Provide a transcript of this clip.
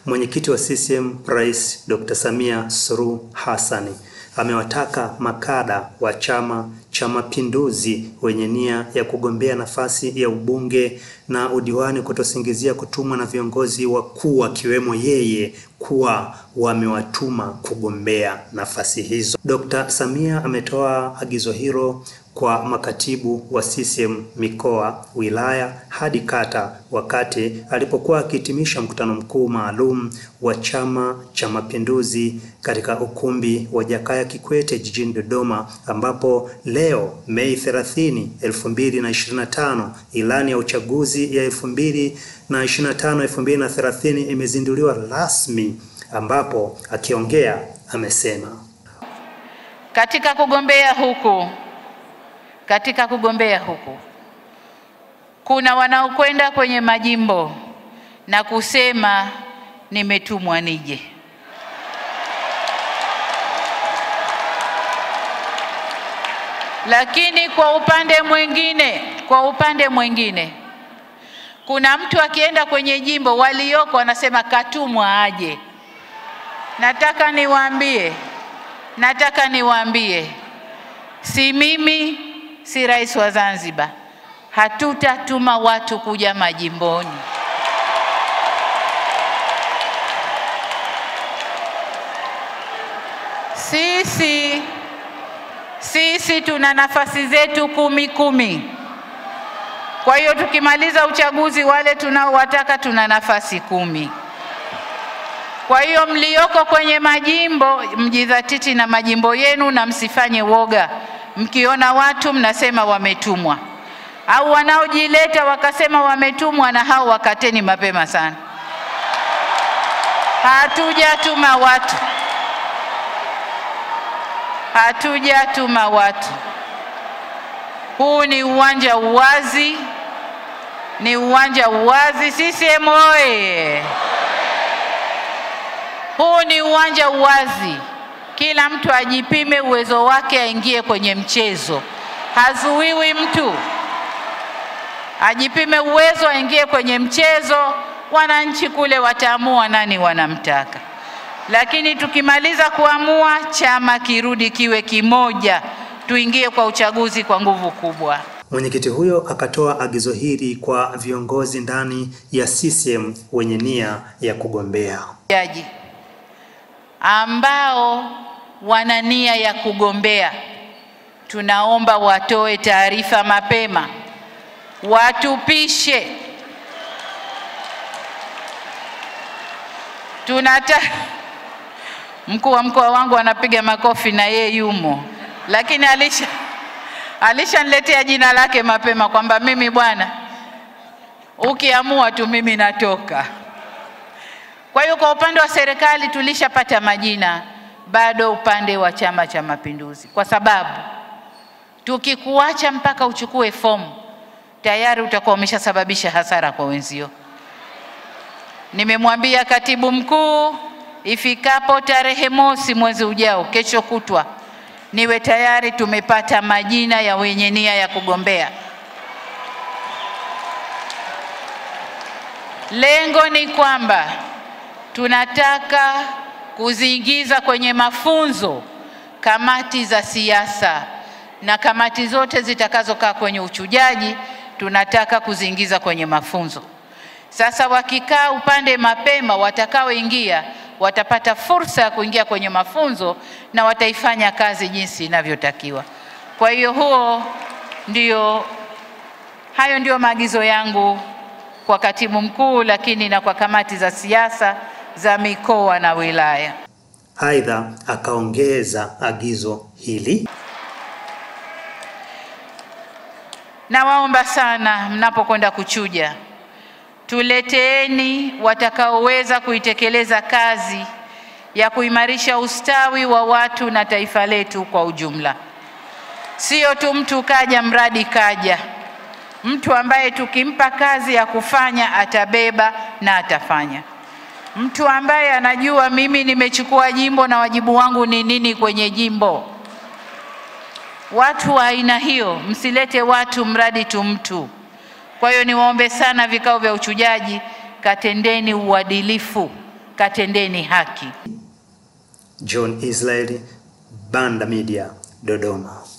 Mwenyekiti wa CCM Rais Dr. Samia Suluhu Hassan amewataka makada wa Chama cha Mapinduzi wenye nia ya kugombea nafasi ya ubunge na udiwani kutosingizia kutumwa na viongozi wakuu akiwemo yeye kuwa wamewatuma kugombea nafasi hizo. Dr. Samia ametoa agizo hilo kwa makatibu wa CCM mikoa, wilaya hadi kata wakati alipokuwa akihitimisha mkutano mkuu maalum wa Chama cha Mapinduzi katika ukumbi wa Jakaya Kikwete jijini Dodoma, ambapo leo Mei 30, 2025 ilani ya uchaguzi ya 2025-2030 imezinduliwa rasmi, ambapo akiongea amesema katika kugombea huku kuna wanaokwenda kwenye majimbo na kusema nimetumwa nije. Lakini kwa upande mwingine kuna mtu akienda kwenye jimbo walioko anasema katumwa aje. Nataka niwaambie si mimi, si rais wa Zanzibar, hatutatuma watu kuja majimboni. Sisi tuna nafasi zetu 10. Kwa hiyo tukimaliza uchaguzi wale tunaowataka tuna nafasi 10. Kwa hiyo mlioko kwenye majimbo mjidhatiti na majimbo yenu na msifanye woga. Mkiona watu mnasema wametumwa, au wanaojileta wakasema wametumwa, na hao wakateni mapema sana. Hatujatuma watu. Huu ni uwanja uwazi, CCM oye! Huu ni uwanja uwazi. Kila mtu ajipime uwezo wake, aingie kwenye mchezo. Hazuiwi mtu. Ajipime uwezo, aingie kwenye mchezo. Wananchi kule wataamua nani wanamtaka. Lakini tukimaliza kuamua, chama kirudi kiwe kimoja, tuingie kwa uchaguzi kwa nguvu kubwa. Mwenyekiti huyo akatoa agizo hili kwa viongozi ndani ya CCM wenye nia ya kugombea. Ambao wana nia ya kugombea, tunaomba watoe taarifa mapema, watupishe. Mkuu wa mkoa wangu anapiga makofi na yeye yumo, lakini alishaniletea jina lake mapema kwamba mimi bwana, ukiamua tu mimi natoka. Kwa hiyo kwa upande wa serikali tulishapata majina, bado upande wa Chama cha Mapinduzi, kwa sababu tukikuacha mpaka uchukue fomu tayari utakuwa umeshasababisha hasara kwa wenzio. Nimemwambia katibu mkuu ifikapo tarehe 1 mwezi ujao, kesho kutwa, niwe tayari tumepata majina ya wenye nia ya kugombea. Lengo ni kwamba tunataka kuziingiza kwenye mafunzo kamati za siasa, na kamati zote zitakazokaa kwenye uchujaji tunataka kuziingiza kwenye mafunzo. Sasa wakikaa upande mapema, watakaoingia watapata fursa ya kuingia kwenye mafunzo na wataifanya kazi jinsi inavyotakiwa. Kwa hiyo hayo ndio maagizo yangu kwa katibu mkuu, lakini na kwa kamati za siasa za mikoa na wilaya. Aidha akaongeza agizo hili: nawaomba sana mnapokwenda kuchuja, tuleteeni watakaoweza kuitekeleza kazi ya kuimarisha ustawi wa watu na taifa letu kwa ujumla. Sio tu mtu kaja mradi kaja. Mtu ambaye tukimpa kazi ya kufanya atabeba na atafanya. Mtu ambaye anajua mimi nimechukua jimbo na wajibu wangu ni nini kwenye jimbo. Watu wa aina hiyo, msilete watu mradi tu mtu. Kwa hiyo niwaombe sana vikao vya uchujaji, katendeni uadilifu katendeni haki. John Israel, Banda Media, Dodoma.